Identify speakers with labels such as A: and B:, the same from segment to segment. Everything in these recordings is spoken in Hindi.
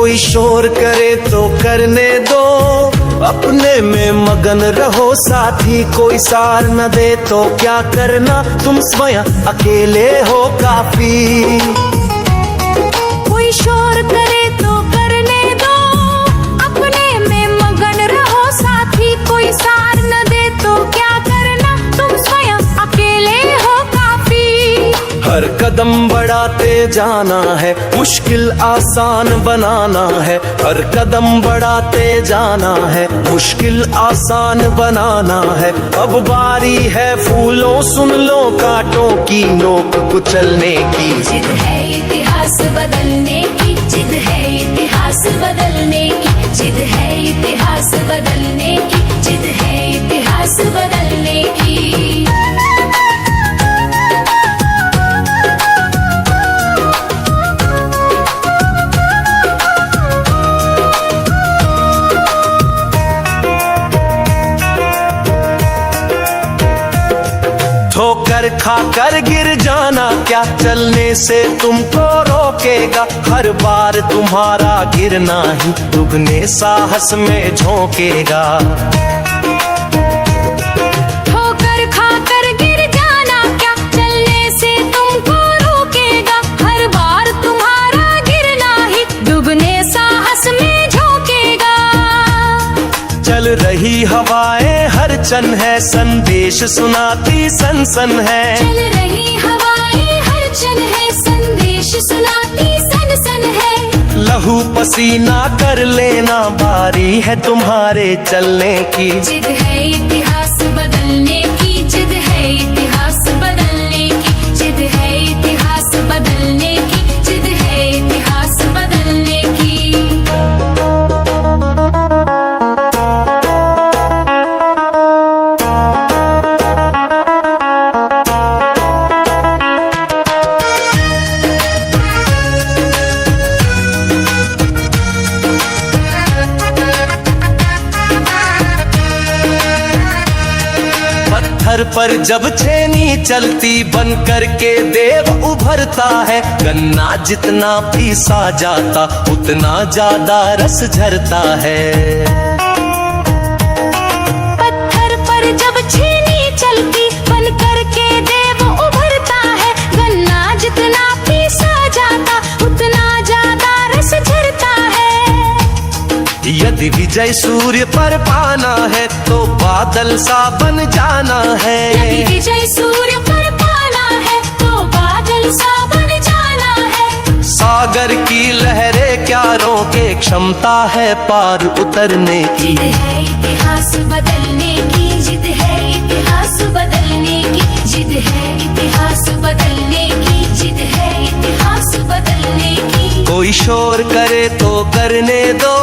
A: कोई शोर करे तो करने दो, अपने में मगन रहो साथी, कोई सार न दे तो क्या करना, तुम स्वयं अकेले हो काफी।
B: कोई शोर करे तो करने दो, अपने में मगन रहो साथी, कोई सार न दे तो क्या करना, तुम स्वयं अकेले हो काफी।
A: हर कदम बढ़ाते जाना है, मुश्किल आसान बनाना है, हर कदम बढ़ाते जाना है, मुश्किल आसान बनाना है। अब बारी है फूलों सुन लो कांटों की, नोक कुचलने की।
B: जिद है इतिहास बदलने की, जिद है इतिहास बदलने की, जिद है इतिहास बदलने की, जिद है इतिहास बदलने की।
A: ठोकर खाकर गिर जाना क्या चलने से तुमको रोकेगा, हर बार तुम्हारा गिरना ही दुगने साहस में झोंकेगा।
B: ठोकर खाकर गिर जाना क्या चलने से तुमको रोकेगा, हर बार तुम्हारा गिरना ही दुगने साहस में झोंकेगा।
A: चल रही हवाएं हर चन है, संदेश सुनाती सनसन है।
B: चल रही हवाएं हर चन है, संदेश सुनाती सनसन है।
A: लहू पसीना कर लेना, बारी है तुम्हारे चलने की।
B: जिद है इतिहास बदलने की, जिद है इतिहास बदलने की, जिद है इतिहास बदलने की, जिद है इतिहास बदलने की।
A: पत्थर पर जब छेनी चलती, बन करके देव उभरता है। गन्ना जितना पीसा जाता, उतना ज्यादा रस झरता है।
B: पत्थर पर जब छेनी चलती, बन करके देव उभरता है। गन्ना जितना पीसा जाता, उतना ज्यादा रस झरता है।
A: यदि विजय सूर्य पर पाना है, तो बादल सा बन जाना है।
B: यदि विजय सूर्य पर पाना है, तो बादल सा बन जाना है।
A: सागर की लहरें क्या रोके, क्षमता है पार उतरने की।
B: जिद है इतिहास बदलने की, जिद है इतिहास बदलने की, जिद है इतिहास बदलने की, जिद है इतिहास बदलने की।
A: कोई शोर करे तो करने दो,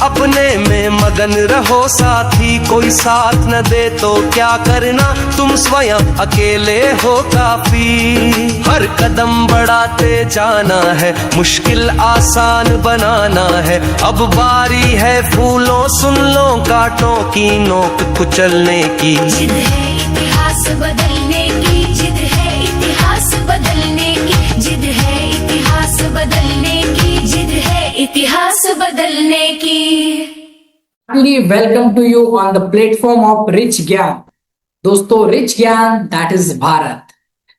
A: अपने में मगन रहो साथी, कोई साथ न दे तो क्या करना, तुम स्वयं अकेले हो काफी। हर कदम बढ़ाते जाना है, मुश्किल आसान बनाना है। अब बारी है फूलों सुन लो कांटों की, नोक कुचलने की।
B: जिद है इतिहास बदलने की, जिद है इतिहास बदलने की, जिद है इतिहास बदलने की, जिद है इतिहास बदलने की।
C: Welcome to you on the platform of Rich Gyan. दोस्तों, रिच ज्ञान दैट इज भारत।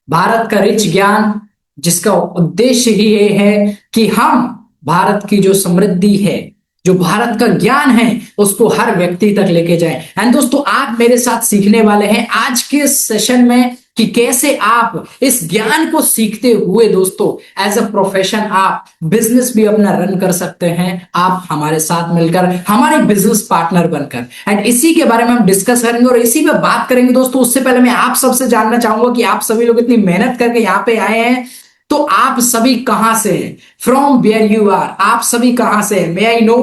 C: भारत का रिच ज्ञान, जिसका उद्देश्य ही ये है कि हम भारत की जो समृद्धि है, जो भारत का ज्ञान है, उसको हर व्यक्ति तक लेके जाएं। एंड दोस्तों, आप मेरे साथ सीखने वाले हैं आज के सेशन में कि कैसे आप इस ज्ञान को सीखते हुए दोस्तों एज अ प्रोफेशन आप बिजनेस भी अपना रन कर सकते हैं। आप हमारे साथ मिलकर, हमारे बिजनेस पार्टनर बनकर, एंड इसी के बारे में हम डिस्कस करेंगे और इसी पे बात करेंगे। दोस्तों, उससे पहले मैं आप सबसे जानना चाहूंगा कि आप सभी लोग इतनी मेहनत करके यहाँ पे आए हैं, तो आप सभी कहां से हैं? फ्रॉम वेयर यू आर, आप सभी कहां से हैं? May I know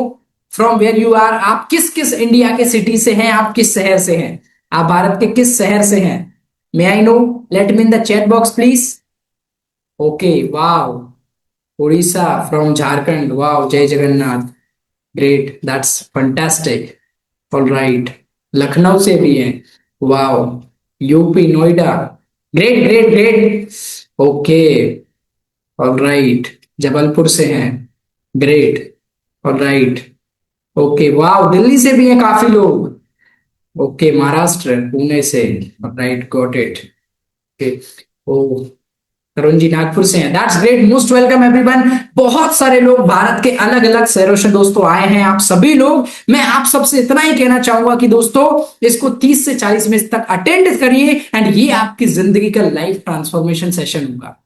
C: from where you are. आप किस किस इंडिया के सिटी से हैं? आप किस शहर से हैं? आप भारत के किस शहर से हैं? May I know? Let me in the chat box, please. Okay, wow. Odisha from Jharkhand. Wow, Jai Jagannath. Great, that's fantastic. All right. Lucknow से भी हैं. Wow. UP Noida. Great, great, great. Okay. All right. Jabalpur से हैं. Great. ऑलराइट, ओके, वाह, दिल्ली से भी हैं काफी लोग। ओके, महाराष्ट्र, पुणे से, राइट, गॉट इट। ओके, ओ, तरुण जी नागपुर से हैं, that's great, most welcome everyone. बहुत सारे लोग भारत के अलग अलग शहरों से दोस्तों आए हैं, आप सभी लोग, मैं आप सबसे इतना ही कहना चाहूंगा कि दोस्तों इसको 30 से 40 मिनट तक अटेंड करिए एंड ये आपकी जिंदगी का लाइफ ट्रांसफॉर्मेशन सेशन होगा।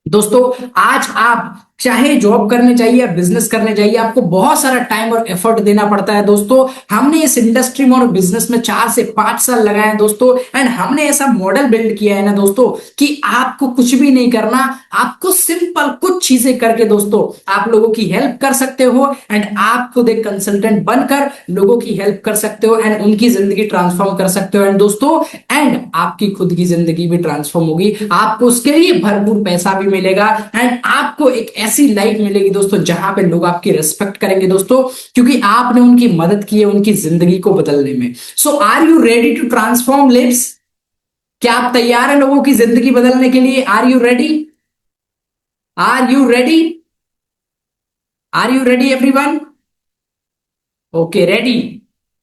C: दोस्तों आज आप चाहे जॉब करने चाहिए या बिजनेस करने चाहिए, आपको बहुत सारा टाइम और एफर्ट देना पड़ता है दोस्तों। हमने इस इंडस्ट्री में और बिजनेस में 4 से 5 साल लगाए हैं दोस्तों, एंड हमने ऐसा मॉडल बिल्ड किया है ना दोस्तों कि आपको कुछ भी नहीं करना, आपको सिंपल कुछ चीजें करके दोस्तों आप लोगों की हेल्प कर सकते हो एंड आप खुद एक कंसल्टेंट बनकर लोगों की हेल्प कर सकते हो एंड उनकी जिंदगी ट्रांसफॉर्म कर सकते हो। एंड दोस्तों एंड आपकी खुद की जिंदगी भी ट्रांसफॉर्म होगी, आपको उसके लिए भरपूर पैसा भी मिलेगा एंड आपको एक ऐसी लाइफ मिलेगी दोस्तों जहां पे लोग आपकी रिस्पेक्ट करेंगे दोस्तों, क्योंकि आपने उनकी मदद की है उनकी जिंदगी को बदलने में। So are you ready to transform lives? क्या आप तैयार हैं लोगों की जिंदगी बदलने के लिए? Are you ready? Are you ready? Are you ready everyone? Okay, ready.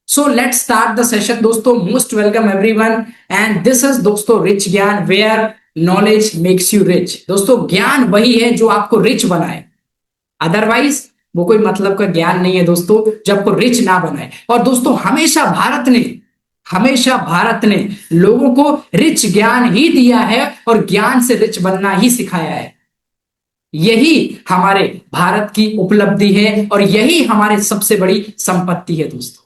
C: So let's start the session दोस्तों, most welcome everyone and this is दोस्तों rich Gyan, where knowledge makes you rich. दोस्तों ज्ञान वही है जो आपको रिच बनाए, अदरवाइज वो कोई मतलब का ज्ञान नहीं है दोस्तों जब आपको रिच ना बनाए। और दोस्तों हमेशा भारत ने लोगों को रिच ज्ञान ही दिया है और ज्ञान से रिच बनना ही सिखाया है। यही हमारे भारत की उपलब्धि है और यही हमारी सबसे बड़ी संपत्ति है दोस्तों,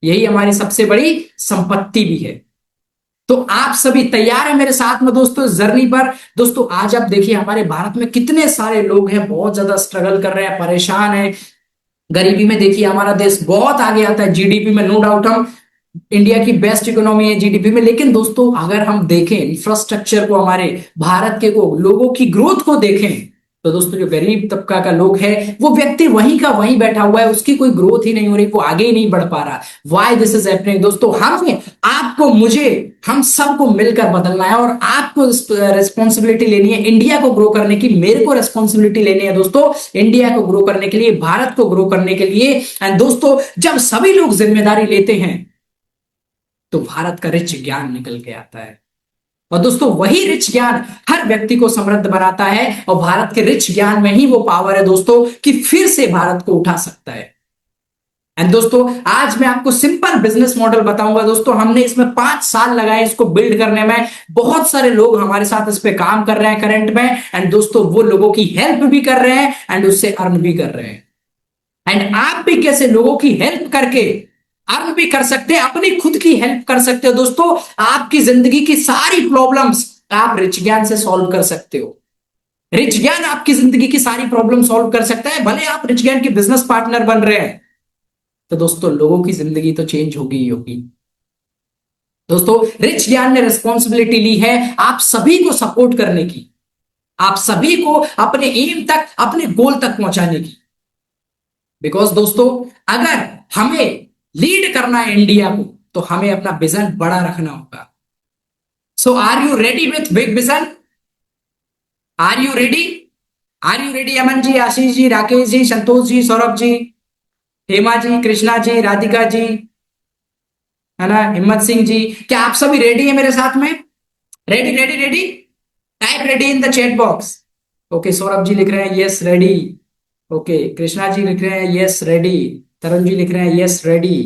C: यही हमारी सबसे बड़ी संपत्ति भी है। तो आप सभी तैयार हैं मेरे साथ में दोस्तों इस जर्नी पर? दोस्तों आज आप देखिए हमारे भारत में कितने सारे लोग हैं, बहुत ज्यादा स्ट्रगल कर रहे हैं, परेशान हैं, गरीबी में देखिए हमारा देश बहुत आगे आता है जीडीपी में, नो डाउट हम इंडिया की बेस्ट इकोनॉमी है जीडीपी में। लेकिन दोस्तों अगर हम देखें इंफ्रास्ट्रक्चर को, हमारे भारत के को लोगों की ग्रोथ को देखें, तो दोस्तों जो गरीब तबका का लोग है वो व्यक्ति वहीं का वहीं बैठा हुआ है, उसकी कोई ग्रोथ ही नहीं हो रही, वो आगे ही नहीं बढ़ पा रहा। Why this is happening? दोस्तों हमें, आपको, मुझे, हम सबको मिलकर बदलना है और आपको रिस्पॉन्सिबिलिटी लेनी है इंडिया को ग्रो करने की, मेरे को रिस्पॉन्सिबिलिटी लेनी है दोस्तों इंडिया को ग्रो करने के लिए, भारत को ग्रो करने के लिए। एंड दोस्तों जब सभी लोग जिम्मेदारी लेते हैं तो भारत का रिच ज्ञान निकल के आता है और दोस्तों वही रिच ज्ञान हर व्यक्ति को समृद्ध बनाता है और भारत के रिच ज्ञान में ही वो पावर है दोस्तों कि फिर से भारत को उठा सकता है। एंड दोस्तों आज मैं आपको सिंपल बिजनेस मॉडल बताऊंगा दोस्तों, हमने इसमें 5 साल लगाए इसको बिल्ड करने में, बहुत सारे लोग हमारे साथ इस पे काम कर रहे हैं करंट में एंड दोस्तों वो लोगों की हेल्प भी कर रहे हैं एंड उससे अर्न भी कर रहे हैं। एंड आप भी कैसे लोगों की हेल्प करके अर्न भी कर सकते हैं, अपनी खुद की हेल्प कर सकते हो दोस्तों, आपकी जिंदगी की सारी प्रॉब्लम्स आप रिच ज्ञान से सॉल्व कर सकते हो। रिच ज्ञान आपकी जिंदगी की सारी प्रॉब्लम सॉल्व कर सकता है। भले आप रिच ज्ञान के बिजनेस पार्टनर बन रहे हैं तो दोस्तों लोगों की जिंदगी तो चेंज होगी ही होगी। दोस्तों रिच ज्ञान ने रिस्पॉन्सिबिलिटी ली है आप सभी को सपोर्ट करने की, आप सभी को अपने एम तक, अपने गोल तक पहुंचाने की। बिकॉज दोस्तों अगर हमें लीड करना है इंडिया को तो हमें अपना विजन बड़ा रखना होगा। So are you ready with big vision? Are you ready? Are you ready? Aman ji, Ashish ji, Rakesh ji, Santosh ji, Saurabh ji, Hema ji, Krishna ji, Radhika ji, है ना, हिम्मत सिंह जी, क्या आप सभी रेडी है मेरे साथ में? Ready ready ready? Type ready in the chat box. Okay, Saurabh ji लिख रहे हैं yes ready. Okay, Krishna ji लिख रहे हैं यस रेडी। तरुण जी लिख रहे हैं यस रेडी।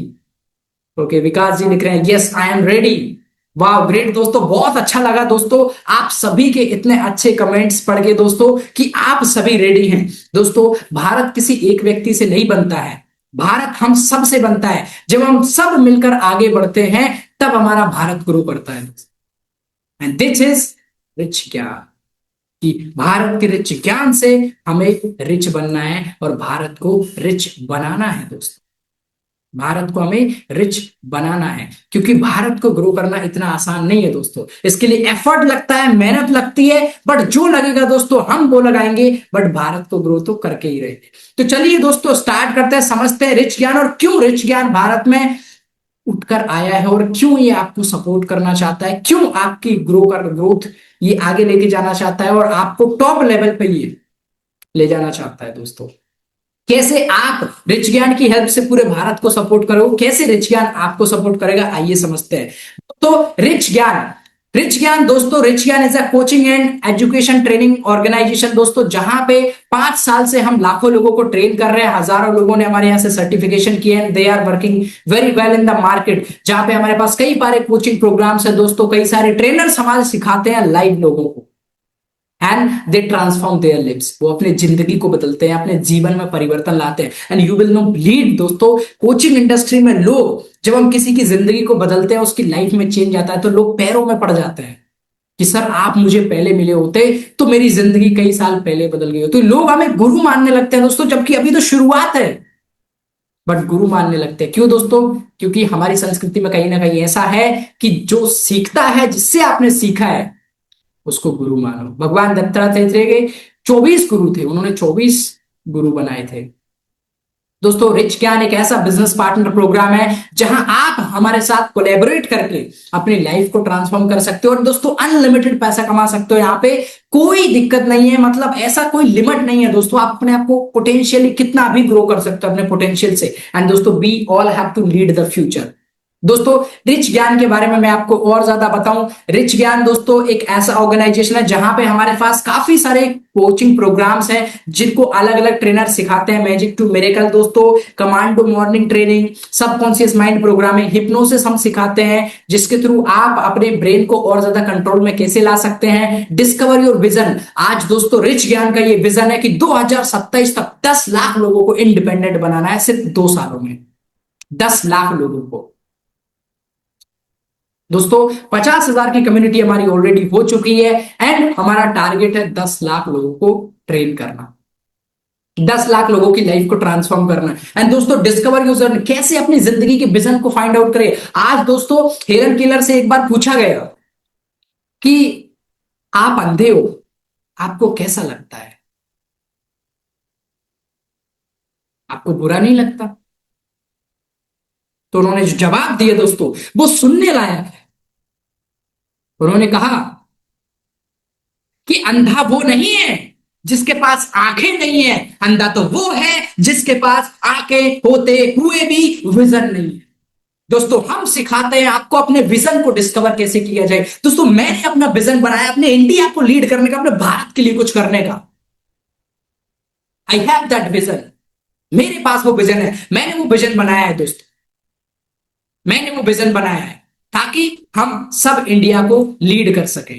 C: ओके, विकास जी लिख रहे हैं यस आई एम रेडी। वाह ग्रेट दोस्तों, बहुत अच्छा लगा दोस्तों आप सभी के इतने अच्छे कमेंट्स पढ़ के दोस्तों कि आप सभी रेडी हैं। दोस्तों भारत किसी एक व्यक्ति से नहीं बनता है, भारत हम सब से बनता है। जब हम सब मिलकर आगे बढ़ते हैं तब हमारा भारत ग्रो करता है। एंड दिस इज रिच ज्ञान, कि भारत के रिच ज्ञान से हमें रिच बनना है और भारत को रिच बनाना है दोस्तों, भारत को हमें रिच बनाना है, क्योंकि भारत को ग्रो करना इतना आसान नहीं है दोस्तों, इसके लिए एफर्ट लगता है, मेहनत लगती है, बट जो लगेगा दोस्तों हम वो लगाएंगे, बट भारत को ग्रो तो करके ही रहेंगे। तो चलिए दोस्तों स्टार्ट करते हैं, समझते हैं रिच ज्ञान और क्यों रिच ज्ञान भारत में उठकर आया है और क्यों ये आपको सपोर्ट करना चाहता है, क्यों आपकी ग्रोथ ये आगे लेके जाना चाहता है और आपको टॉप लेवल पे ये ले जाना चाहता है दोस्तों। कैसे आप रिच ज्ञान की हेल्प से पूरे भारत को सपोर्ट करोगे, कैसे रिच ज्ञान आपको सपोर्ट करेगा, आइए समझते हैं। तो रिच ज्ञान दोस्तों, rich Gyan is a coaching and education training organisation दोस्तों, जहां पे 5 साल से हम लाखों लोगों को ट्रेन कर रहे हैं। हजारों लोगों ने हमारे यहाँ से सर्टिफिकेशन किए हैं, they are working very well in the market. जहां पे हमारे पास कई सारे कोचिंग प्रोग्राम्स है दोस्तों, कई सारे ट्रेनर्स हमारे सिखाते हैं लाइव लोगों को, and they transform their lives, वो अपने जिंदगी को बदलते हैं, अपने जीवन में परिवर्तन लाते हैं। And you will not believe दोस्तों, कोचिंग इंडस्ट्री में लोग, जब हम किसी की जिंदगी को बदलते हैं, उसकी लाइफ में चेंज आता है, तो लोग पैरों में पड़ जाते हैं कि सर आप मुझे पहले मिले होते तो मेरी जिंदगी कई साल पहले बदल गई होती। लोग हमें गुरु मानने लगते हैं दोस्तों, जबकि अभी तो शुरुआत है, बट गुरु मानने लगते हैं। क्यों दोस्तों? क्योंकि हमारी संस्कृति में कहीं ना कहीं ऐसा है कि जो सीखता है, जिससे आपने सीखा है, उसको गुरु मानो। भगवान दत्तात्रेय के 24 गुरु थे, उन्होंने 24 गुरु बनाए थे। दोस्तों रिच ज्ञान एक ऐसा बिजनेस पार्टनर प्रोग्राम है जहां आप हमारे साथ कोलैबोरेट करके अपनी लाइफ को ट्रांसफॉर्म कर सकते हो, और दोस्तों अनलिमिटेड पैसा कमा सकते हो। यहाँ पे कोई दिक्कत नहीं है, मतलब ऐसा कोई लिमिट नहीं है दोस्तों, आप अपने आप को पोटेंशियली कितना भी ग्रो कर सकते हो अपने पोटेंशियल से। एंड दोस्तों we all have to lead the future. दोस्तों रिच ज्ञान के बारे में मैं आपको और ज्यादा बताऊं, रिच ज्ञान दोस्तों एक ऐसा ऑर्गेनाइजेशन है जहां पे हमारे पास काफी सारे कोचिंग प्रोग्राम्स हैं जिनको अलग अलग ट्रेनर सिखाते हैं। मैजिक टू मिरेकल दोस्तों, commando morning training, subconscious mind programming, hypnosis हम सिखाते हैं, जिसके थ्रू आप अपने ब्रेन को और ज्यादा कंट्रोल में कैसे ला सकते हैं। डिस्कवर योर विजन, आज दोस्तों रिच ज्ञान का ये विजन है कि 2027 तक 10 लाख लोगों को इंडिपेंडेंट बनाना है, सिर्फ 2 सालों में 10 लाख लोगों को। दोस्तों 50,000 की कम्युनिटी हमारी ऑलरेडी हो चुकी है, एंड हमारा टारगेट है 10 लाख लोगों को ट्रेन करना, 10 लाख लोगों की लाइफ को ट्रांसफॉर्म करना। एंड दोस्तों डिस्कवर यूजर, कैसे अपनी जिंदगी के विजन को फाइंड आउट करें। आज दोस्तों हेलन केलर से एक बार पूछा गया कि आप अंधे हो, आपको कैसा लगता है? आपको बुरा नहीं लगता? तो उन्होंने जो जवाब दिया दोस्तों वो सुनने लायक है। उन्होंने कहा कि अंधा वो नहीं है जिसके पास आंखें नहीं है, अंधा तो वो है जिसके पास आंखें होते हुए भी विजन नहीं है। दोस्तों हम सिखाते हैं आपको अपने विजन को डिस्कवर कैसे किया जाए। दोस्तों मैंने अपना विजन बनाया अपने इंडिया को लीड करने का, अपने भारत के लिए कुछ करने का। आई हैव दैट विजन, मेरे पास वो विजन है, मैंने वो विजन बनाया है दोस्तों, मैंने वो विजन बनाया है ताकि हम सब इंडिया को लीड कर सके,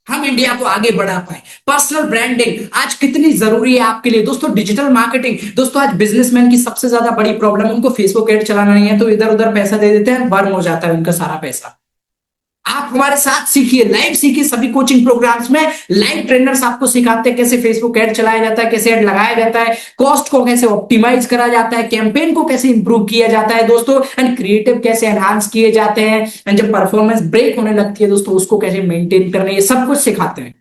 C: हम इंडिया को आगे बढ़ा पाए। पर्सनल ब्रांडिंग आज कितनी जरूरी है आपके लिए दोस्तों। डिजिटल मार्केटिंग दोस्तों, आज बिजनेसमैन की सबसे ज्यादा बड़ी प्रॉब्लम है, उनको फेसबुक एड चलाना नहीं है, तो इधर उधर पैसा दे देते हैं, बर्न हो जाता है उनका सारा पैसा। आप हमारे साथ सीखिए, लाइव सीखिए। सभी कोचिंग प्रोग्राम्स में लाइव ट्रेनर्स आपको सिखाते हैं कैसे फेसबुक एड चलाया जाता है, कैसे एड लगाया जाता है, कॉस्ट को कैसे ऑप्टिमाइज करा जाता है, कैंपेन को कैसे इंप्रूव किया जाता है दोस्तों, एंड क्रिएटिव कैसे एनहांस किए जाते हैं, एंड जब परफॉर्मेंस ब्रेक होने लगती है दोस्तों उसको कैसे मेंटेन करना है, ये सब कुछ सिखाते हैं।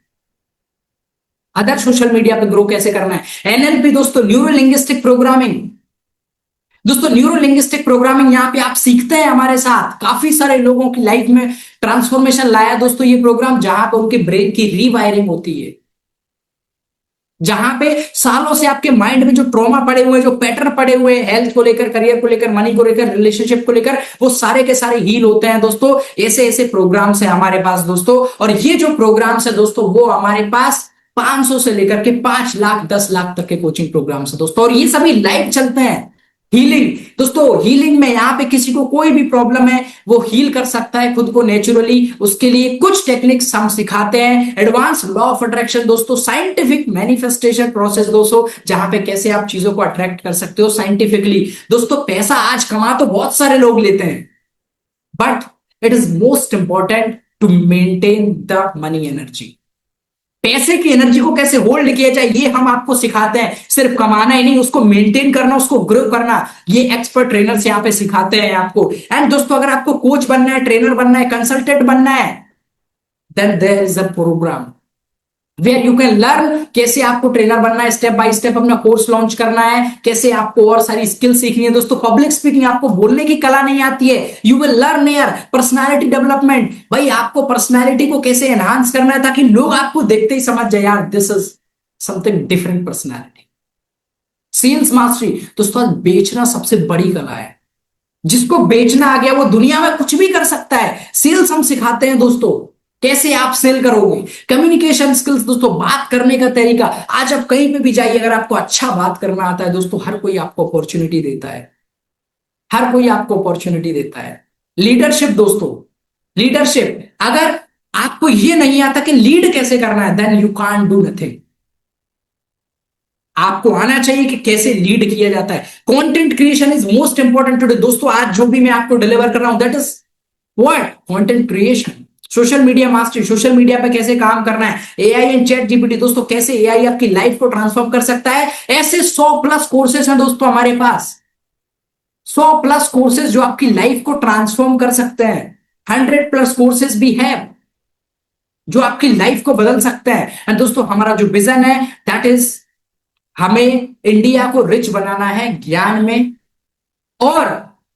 C: अदर सोशल मीडिया पे ग्रो कैसे करना है। एनएलपी दोस्तों, न्यूरो लिंग्विस्टिक प्रोग्रामिंग दोस्तों, न्यूरो लिंग्विस्टिक प्रोग्रामिंग यहाँ पे आप सीखते हैं हमारे साथ। काफी सारे लोगों की लाइफ में ट्रांसफॉर्मेशन लाया दोस्तों ये प्रोग्राम, जहां पर उनके ब्रेन की रीवायरिंग होती है, जहां पे सालों से आपके माइंड में जो ट्रॉमा पड़े हुए, जो पैटर्न पड़े हुए हैं हेल्थ को लेकर, करियर को लेकर, मनी को लेकर, रिलेशनशिप को लेकर, वो सारे के सारे हील होते हैं दोस्तों। ऐसे ऐसे प्रोग्राम्स है हमारे पास दोस्तों, और ये जो प्रोग्राम्स है दोस्तों वो हमारे पास 500 से लेकर के 5 लाख 10 लाख तक के कोचिंग प्रोग्राम्स है दोस्तों, और ये सभी लाइव चलते हैं। हीलिंग दोस्तों, हीलिंग में यहाँ पे किसी को कोई भी प्रॉब्लम है वो हील कर सकता है खुद को नेचुरली, उसके लिए कुछ टेक्निक्स हम सिखाते हैं। एडवांस लॉ ऑफ अट्रैक्शन दोस्तों, साइंटिफिक मैनिफेस्टेशन प्रोसेस दोस्तों, जहां पे कैसे आप चीजों को अट्रैक्ट कर सकते हो साइंटिफिकली। दोस्तों पैसा आज कमा तो बहुत सारे लोग लेते हैं, but it is most important to maintain the money energy. पैसे की एनर्जी को कैसे होल्ड किया जाए ये हम आपको सिखाते हैं। सिर्फ कमाना ही नहीं, उसको मेंटेन करना, उसको ग्रो करना, ये एक्सपर्ट ट्रेनर्स यहाँ पे सिखाते हैं आपको। एंड दोस्तों अगर आपको कोच बनना है, ट्रेनर बनना है, कंसल्टेंट बनना है, then there is a programme where you can learn कैसे आपको ट्रेनर बनना है, स्टेप बाय स्टेप अपना कोर्स लॉन्च करना है, कैसे आपको और सारी स्किल सीखनी है दोस्तों। पब्लिक स्पीकिंग, आपको बोलने की कला नहीं आती है, you will learn here. Personality development, भाई आपको पर्सनालिटी को कैसे एनहांस करना है ताकि लोग आपको देखते ही समझ जाए यार this is something different personality, sales mastery दोस्तों, आज बेचना सबसे बड़ी कला है। जिसको बेचना आ गया वो दुनिया में कुछ भी कर सकता है। सेल्स हम सिखाते हैं दोस्तों, कैसे आप सेल करोगे, कम्युनिकेशन स्किल्स दोस्तों, बात करने का तरीका। आज आप कहीं पे भी जाइए, अगर आपको अच्छा बात करना आता है दोस्तों, हर कोई आपको अपॉर्चुनिटी देता है, हर कोई आपको अपॉर्चुनिटी देता है। लीडरशिप दोस्तों, लीडरशिप, अगर आपको ये नहीं आता कि लीड कैसे करना है, then you can't do nothing. आपको आना चाहिए कि कैसे लीड किया जाता है। Content creation is most important today दोस्तों। आज जो भी मैं आपको डिलीवर कर रहा हूं, that is what, content creation. Social media mastery, social media पे कैसे काम करना है। एआई एंड चैट जीपीटी दोस्तों, कैसे एआई आपकी लाइफ को ट्रांसफॉर्म कर सकता है। ऐसे 100+ कोर्सेस हैं दोस्तों हमारे पास, 100+ कोर्सेज जो आपकी लाइफ को ट्रांसफॉर्म कर सकते हैं। 100+ कोर्सेज भी है जो आपकी लाइफ को बदल सकते हैं। एंड दोस्तों हमारा जो विजन है, दैट इज हमें इंडिया को रिच बनाना है ज्ञान में, और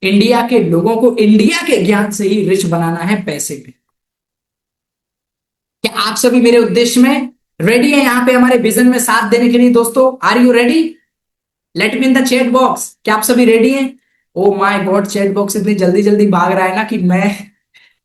C: इंडिया के लोगों को इंडिया के ज्ञान से ही रिच बनाना है पैसे में। क्या आप सभी मेरे उद्देश्य में रेडी है, यहां पे हमारे विजन में साथ देने के लिए दोस्तों? Are you ready? Let me in the chat box. क्या आप सभी रेडी हैं? Oh my God, chat box इतनी जल्दी जल्दी भाग रहा है ना कि मैं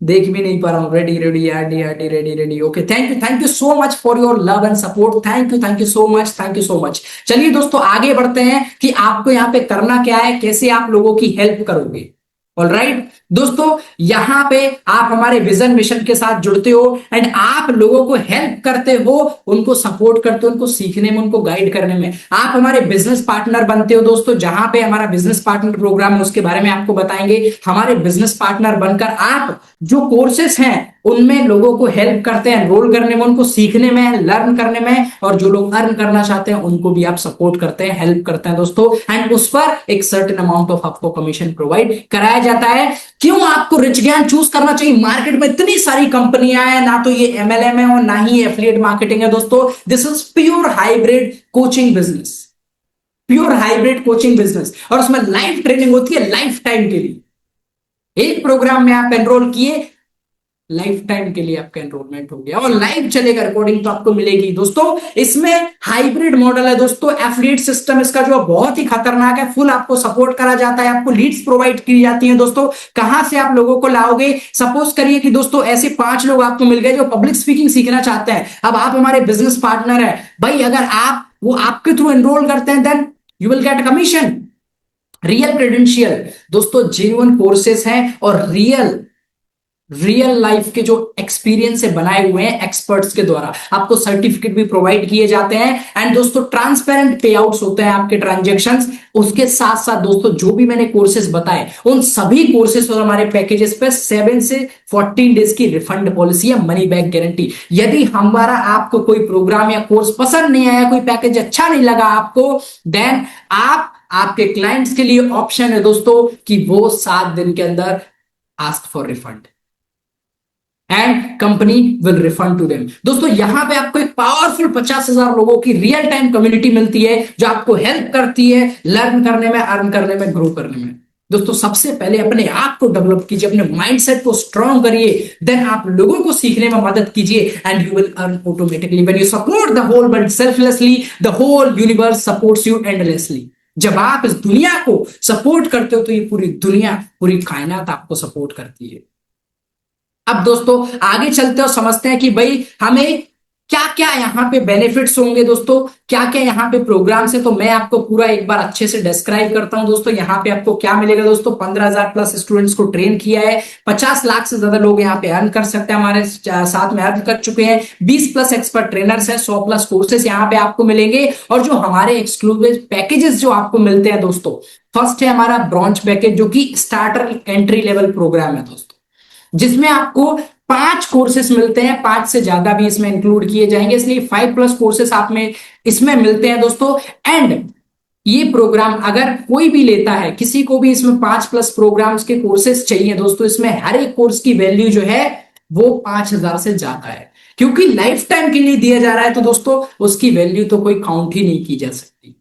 C: देख भी नहीं पा रहा हूं। Ready ready ready ready ready ready, okay, thank you so much for your love and support. Thank you so much, thank you so much. चलिए दोस्तों आगे बढ़ते हैं कि आपको यहाँ पे करना क्या है, कैसे आप लोगों की हेल्प करोगे। ऑलराइट दोस्तों, यहां पे आप हमारे विजन मिशन के साथ जुड़ते हो एंड आप लोगों को हेल्प करते हो, उनको सपोर्ट करते हो, उनको सीखने में, उनको गाइड करने में। आप हमारे बिजनेस पार्टनर बनते हो दोस्तों। जहां पे हमारा बिजनेस पार्टनर प्रोग्राम है उसके बारे में आपको बताएंगे। हमारे बिजनेस पार्टनर बनकर आप जो कोर्सेस हैं उनमें लोगों को हेल्प करते हैं, एनरोल करने में, उनको सीखने में, लर्न करने में, और जो लोग अर्न करना चाहते हैं उनको भी आप सपोर्ट करते हैं, हेल्प करते हैं दोस्तों। एंड उस पर एक सर्टेन अमाउंट ऑफ आपको कमीशन प्रोवाइड कराया जाता है। क्यों आपको रिच ज्ञान चूज करना चाहिए? मार्केट में इतनी सारी कंपनियां हैं, ना तो ये MLM है और ना ही एफिलिएट मार्केटिंग है दोस्तों। This is pure hybrid coaching business, pure hybrid coaching business, और उसमें लाइफ ट्रेनिंग होती है लाइफ टाइम के लिए। एक प्रोग्राम में आप एनरोल किए, लाइफ टाइम के लिए आपका एनरोलमेंट हो गया और लाइव चलेगा, रिकॉर्डिंग तो आपको मिलेगी दोस्तों। इसमें हाइब्रिड मॉडल है दोस्तों। एफिलिएट सिस्टम इसका जो बहुत ही खतरनाक है। फुल आपको सपोर्ट करा जाता है, आपको लीड्स प्रोवाइड की जाती हैं दोस्तों। कहां से आप लोगों को लाओगे? सपोज करिए कि दोस्तों ऐसे 5 लोग आपको मिल गए जो पब्लिक स्पीकिंग सीखना चाहते हैं। अब आप हमारे बिजनेस पार्टनर है भाई, अगर आप वो आपके थ्रू एनरोल करते हैं, then you will get commission. Real credential दोस्तों, जेन्युइन कोर्सेस हैं और रियल लाइफ के जो एक्सपीरियंस से बनाए हुए हैं एक्सपर्ट्स के द्वारा। आपको सर्टिफिकेट भी प्रोवाइड किए जाते हैं। एंड दोस्तों ट्रांसपेरेंट पे आउट्स होते हैं आपके ट्रांजैक्शंस। उसके साथ साथ दोस्तों जो भी मैंने कोर्सेज बताए उन सभी कोर्सेज और हमारे पैकेजेस पे 7 से 14 डेज की रिफंड पॉलिसी है, मनी बैक गारंटी। यदि हमारा आपको कोई प्रोग्राम या कोर्स पसंद नहीं आया, कोई पैकेज अच्छा नहीं लगा आपको, देन आपके क्लाइंट्स के लिए ऑप्शन है दोस्तों कि वो 7 दिन के अंदर ask for refund and company will refund to them. दोस्तों यहां पे आपको एक पावरफुल 50,000 लोगों की रियल टाइम कम्युनिटी मिलती है जो आपको हेल्प करती है लर्न करने में, अर्न करने में, ग्रो करने में। दोस्तों सबसे पहले अपने आप को डेवलप कीजिए, अपने माइंडसेट को स्ट्रांग करिए, देन आप लोगों को सीखने में मदद कीजिए and you will earn automatically. When you support the whole world selflessly, the whole universe supports you endlessly. जब आप इस दुनिया को सपोर्ट करते हो तो ये पूरी दुनिया, पूरी कायनात आपको सपोर्ट करती है। अब दोस्तों आगे चलते और समझते हैं कि भाई हमें क्या क्या यहाँ पे बेनिफिट्स होंगे दोस्तों, क्या क्या यहाँ पे प्रोग्राम्स है। तो मैं आपको पूरा एक बार अच्छे से डिस्क्राइब करता हूं दोस्तों। यहाँ पे आपको क्या मिलेगा दोस्तों? 15,000+ स्टूडेंट्स को ट्रेन किया है, 50 लाख से ज्यादा लोग यहाँ पे अर्न कर सकते हैं, हमारे साथ में अर्न कर चुके हैं। 20+ एक्सपर्ट ट्रेनर्स है, 100+ कोर्सेस यहाँ पे आपको मिलेंगे। और जो हमारे एक्सक्लूसिव पैकेजेस जो आपको मिलते हैं दोस्तों, फर्स्ट है हमारा ब्रॉन्ज पैकेज जो कि स्टार्टर एंट्री लेवल प्रोग्राम है दोस्तों, जिसमें आपको 5 कोर्सेस मिलते हैं। 5 से ज्यादा भी इसमें इंक्लूड किए जाएंगे, इसलिए 5+ कोर्सेस आप में इसमें मिलते हैं दोस्तों। एंड ये प्रोग्राम अगर कोई भी लेता है, किसी को भी इसमें 5+ प्रोग्राम्स के कोर्सेस चाहिए दोस्तों, इसमें हर एक कोर्स की वैल्यू जो है वो 5,000 से ज्यादा है, क्योंकि लाइफ टाइम के लिए दिया जा रहा है। तो दोस्तों उसकी वैल्यू तो कोई काउंट ही नहीं की जा सकती।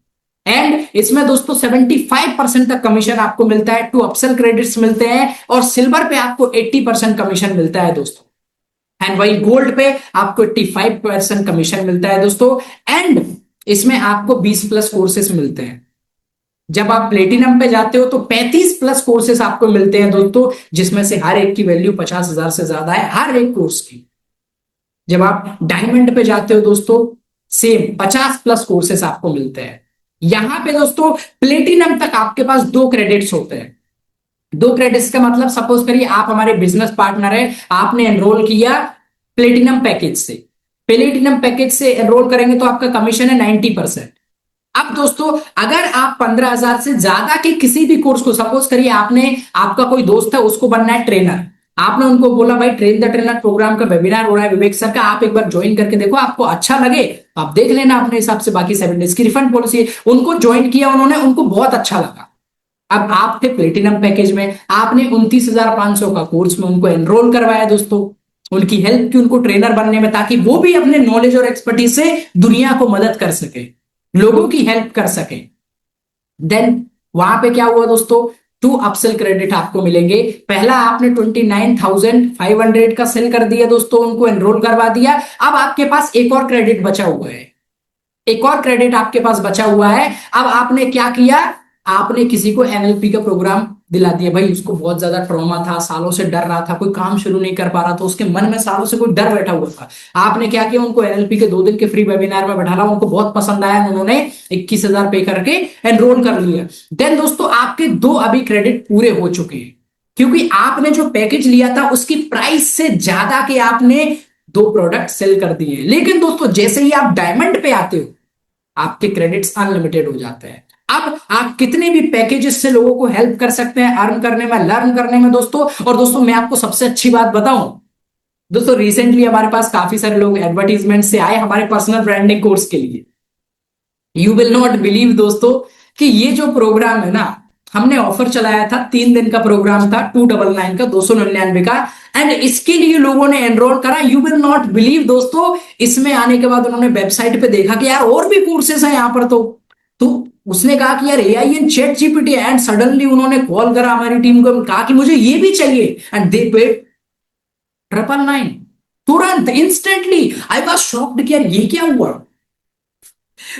C: एंड इसमें दोस्तों 75% तक कमीशन आपको मिलता है, 2 अपसेल क्रेडिट्स मिलते हैं, और सिल्वर पे आपको 80% कमीशन मिलता है दोस्तों। एंड वही गोल्ड पे आपको 85% कमीशन मिलता है दोस्तों। एंड इसमें आपको 20+ कोर्सेस मिलते हैं। जब आप प्लेटिनम पे जाते हो तो 35+ कोर्सेस आपको मिलते हैं दोस्तों, जिसमें से हर एक की वैल्यू 50,000 से ज्यादा है, हर एक कोर्स की। जब आप डायमंड पे जाते हो दोस्तों, सेम 50+ कोर्सेस आपको मिलते हैं। यहां पे दोस्तों प्लेटिनम तक आपके पास 2 क्रेडिट्स होते हैं। 2 क्रेडिट्स का मतलब, सपोज करिए आप हमारे बिजनेस पार्टनर है, आपने एनरोल किया प्लेटिनम पैकेज से। प्लेटिनम पैकेज से एनरोल करेंगे तो आपका कमीशन है 90%। अब दोस्तों अगर आप 15,000 से ज्यादा के किसी भी कोर्स को, सपोज करिए आपने, आपका कोई दोस्त है उसको बनना है ट्रेनर, आपने उनको बोला भाई ट्रेन द ट्रेनर प्रोग्राम का वेबिनार हो रहा है विवेक सर का, आप एक बार ज्वाइन करके देखो, आपको अच्छा लगे तो आप देख लेना अपने हिसाब से, बाकी 7 डेज की रिफंड पॉलिसी है। उनको ज्वाइन किया उन्होंने, उनको बहुत अच्छा लगा। अब आप थे प्लेटिनम पैकेज में, आपने 29,500 का कोर्स में उनको एनरोल करवाया दोस्तों, उनकी हेल्प की उनको ट्रेनर बनने में, ताकि वो भी अपने नॉलेज और एक्सपर्टीज से दुनिया को मदद कर सके, लोगों की हेल्प कर सके। देन वहां पे क्या हुआ दोस्तों, 2 अपसेल क्रेडिट आपको मिलेंगे। पहला आपने 29,500 का सेल कर दिया दोस्तों, उनको एनरोल करवा दिया। अब आपके पास एक और क्रेडिट बचा हुआ है, एक और क्रेडिट आपके पास बचा हुआ है। अब आपने क्या किया, आपने किसी को एनएलपी का प्रोग्राम दिला दिया। भाई उसको बहुत ज्यादा ट्रॉमा था, सालों से डर रहा था, कोई काम शुरू नहीं कर पा रहा था, उसके मन में सालों से कोई डर बैठा हुआ था। आपने क्या किया, उनको एनएलपी के 2 दिन के फ्री वेबिनार में बैठाला, उनको बहुत पसंद आया, उन्होंने 21,000 पे करके एनरोल कर लिया। देन दोस्तों आपके 2 अभी क्रेडिट पूरे हो चुके हैं, क्योंकि आपने जो पैकेज लिया था उसकी प्राइस से ज्यादा के आपने 2 प्रोडक्ट सेल कर दिए। लेकिन दोस्तों जैसे ही आप डायमंड पे आते हो, आपके क्रेडिट्स अनलिमिटेड हो जाते हैं। अब आप कितने भी पैकेजेस से लोगों को हेल्प कर सकते हैं अर्न करने में, लर्न करने में दोस्तों। और दोस्तों मैं आपको सबसे अच्छी बात बताऊं दोस्तों, रिसेंटली हमारे पास काफी सारे लोग एडवर्टीजमेंट से आए हमारे पर्सनल ब्रांडिंग कोर्स के लिए। यू विल नॉट बिलीव दोस्तों कि ये जो प्रोग्राम है ना, हमने ऑफर चलाया था, 3 दिन का प्रोग्राम था, 299 का, 299 का, एंड इसके लिए लोगों ने एनरोल करा। यू विल नॉट बिलीव दोस्तों, इसमें आने के बाद उन्होंने वेबसाइट पे देखा कि यार और भी कोर्सेस हैं यहाँ पर, तो उसने कहा कि यार AI and chat GPT, and suddenly उन्होंने कॉल करा हमारी टीम को, कहा कि मुझे ये भी चाहिए, एंड दे पेड 999 तुरंत, इंस्टेंटली। आई वाज शॉक्ड कि यार ये क्या हुआ।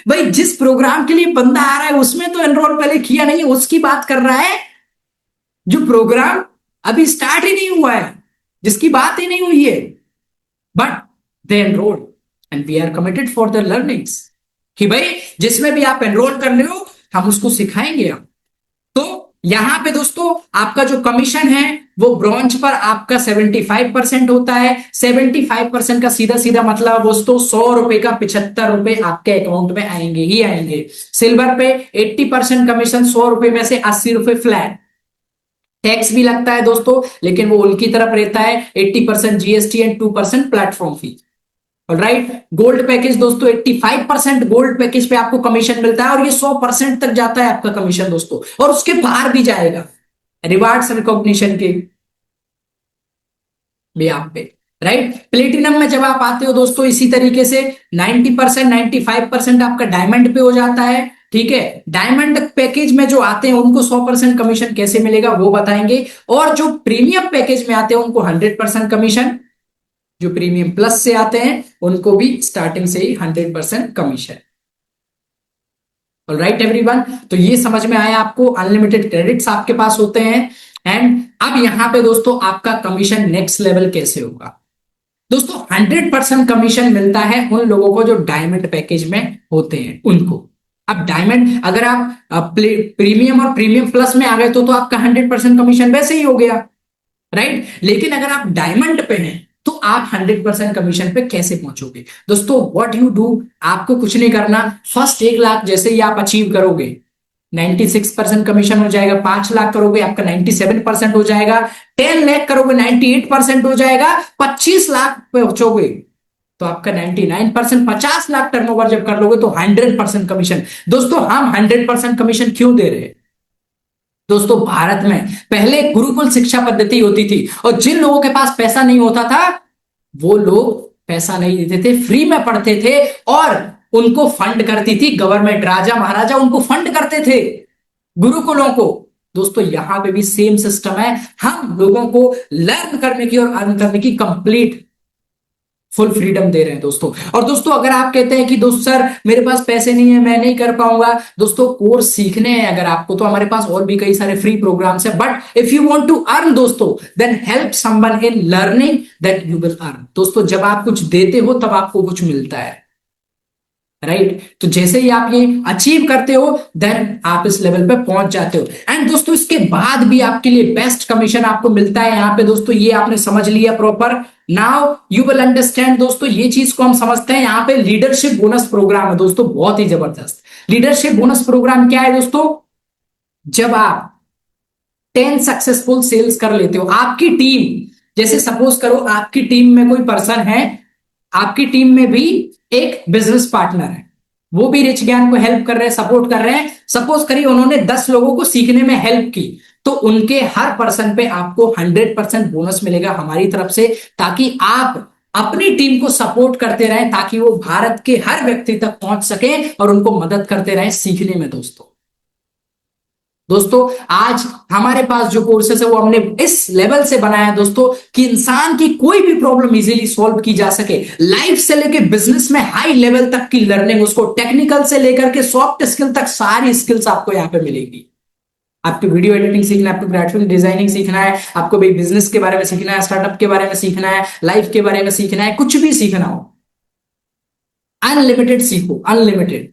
C: भाई जिस प्रोग्राम के लिए बंदा आ रहा है उसमें तो एनरोल पहले किया नहीं है, उसकी बात कर रहा है जो प्रोग्राम अभी स्टार्ट ही नहीं हुआ है, जिसकी बात ही नहीं हुई है, but they enrol and we are committed for the learnings, कि भाई जिसमें भी आप एनरोल कर रहे हो हम उसको सिखाएंगे। हम तो यहां पे दोस्तों आपका जो कमीशन है वो ब्रॉन्ज पर आपका 75% होता है। 75% का सीधा सीधा मतलब दोस्तों 100 रुपए का 75 रुपए आपके अकाउंट में आएंगे ही आएंगे। सिल्वर पे 80% कमीशन, 100 रुपए में से 80 रुपए फ्लैट। टैक्स भी लगता है दोस्तों, लेकिन वो उनकी तरफ रहता है, 80% GST and 2% platform fee. Right, gold package दोस्तों 85% गोल्ड पैकेज पे आपको कमीशन मिलता है, और ये 100% तक जाता है आपका कमीशन दोस्तों, और उसके बाहर भी जाएगा रिवार्ड्स रिकॉग्निशन के भी आप पे। राइट, प्लेटिनम में जब आप आते हो दोस्तों इसी तरीके से 90% 95% आपका डायमंड पे हो जाता है। ठीक है, डायमंड पैकेज में जो आते हैं उनको 100% कमीशन कैसे मिलेगा वो बताएंगे, और जो प्रीमियम पैकेज में आते हैं उनको 100% कमीशन, जो प्रीमियम प्लस से आते हैं उनको भी स्टार्टिंग से ही 100% कमीशन। ऑलराइट एवरीवन, तो ये समझ में आया आपको, अनलिमिटेड क्रेडिट्स आपके पास होते हैं। एंड अब यहां पे दोस्तों आपका कमीशन नेक्स्ट लेवल कैसे होगा दोस्तों, 100% कमीशन मिलता है उन लोगों को जो डायमंड पैकेज में होते हैं उनको। अब डायमंड अगर आप प्रीमियम और प्रीमियम प्लस में आ गए तो आपका 100% कमीशन वैसे ही हो गया। राइट, लेकिन अगर आप डायमंड पे हैं तो आप 100% कमीशन पे कैसे पहुंचोगे दोस्तों, व्हाट यू डू, आपको कुछ नहीं करना। फर्स्ट 1 लाख जैसे ही आप अचीव करोगे 96% कमीशन हो जाएगा, 5 लाख करोगे आपका 97% हो जाएगा, 10 लाख करोगे 98% हो जाएगा, 25 लाख पे पहुंचोगे तो आपका 99%, 50 लाख टर्नओवर जब कर लोगे तो 100% कमीशन। दोस्तों हम 100% कमीशन क्यों दे रहे हैं दोस्तों, भारत में पहले गुरुकुल शिक्षा पद्धति होती थी, और जिन लोगों के पास पैसा नहीं होता था वो लोग पैसा नहीं देते थे, फ्री में पढ़ते थे, और उनको फंड करती थी गवर्नमेंट, राजा महाराजा उनको फंड करते थे गुरुकुलों को। दोस्तों यहां पे भी सेम सिस्टम है, हम लोगों को लर्न करने की और अर्न करने की कंप्लीट फुल फ्रीडम दे रहे हैं दोस्तों। और दोस्तों अगर आप कहते हैं कि दोस्त सर मेरे पास पैसे नहीं है, मैं नहीं कर पाऊंगा, दोस्तों कोर्स सीखने हैं अगर आपको, तो हमारे पास और भी कई सारे फ्री प्रोग्राम्स हैं। But if you want to earn दोस्तों, then help someone in learning that you will earn. दोस्तों जब आप कुछ देते हो तब आपको कुछ मिलता है, राइट? तो जैसे ही आप ये अचीव करते हो देन आप इस लेवल पे पहुंच जाते हो। एंड दोस्तों इसके बाद भी आपके लिए बेस्ट कमीशन आपको मिलता है यहाँ पे दोस्तों। ये आपने समझ लिया proper. Now you will understand दोस्तों, ये चीज को हम समझते हैं। यहाँ पे लीडरशिप बोनस प्रोग्राम है दोस्तों, बहुत ही जबरदस्त। लीडरशिप बोनस प्रोग्राम क्या है दोस्तों? जब आप 10 सक्सेसफुल सेल्स कर लेते हो, आपकी टीम, जैसे सपोज करो आपकी टीम में कोई पर्सन है, आपकी टीम में भी एक बिजनेस पार्टनर है, वो भी रिच ज्ञान को हेल्प कर रहे हैं, सपोर्ट कर रहे हैं। सपोज करिए उन्होंने 10 लोगों को सीखने में हेल्प की, तो उनके हर पर्सन पे आपको 100% बोनस मिलेगा हमारी तरफ से, ताकि आप अपनी टीम को सपोर्ट करते रहें, ताकि वो भारत के हर व्यक्ति तक पहुंच सके और उनको मदद करते रहें सीखने में दोस्तों आज हमारे पास जो कोर्सेस है वो हमने इस लेवल से बनाया है दोस्तों कि इंसान की कोई भी प्रॉब्लम इजीली सॉल्व की जा सके। लाइफ से लेके बिजनेस में हाई लेवल तक की लर्निंग, उसको टेक्निकल से लेकर के सॉफ्ट स्किल तक सारी स्किल्स आपको यहां पे मिलेगी। आपको वीडियो एडिटिंग सीखना है, आपको ग्राफिक डिजाइनिंग सीखना है, आपको भी बिजनेस के बारे में सीखना है, स्टार्टअप के बारे में सीखना है, लाइफ के बारे में सीखना है, कुछ भी सीखना हो, अनलिमिटेड सीखो, अनलिमिटेड।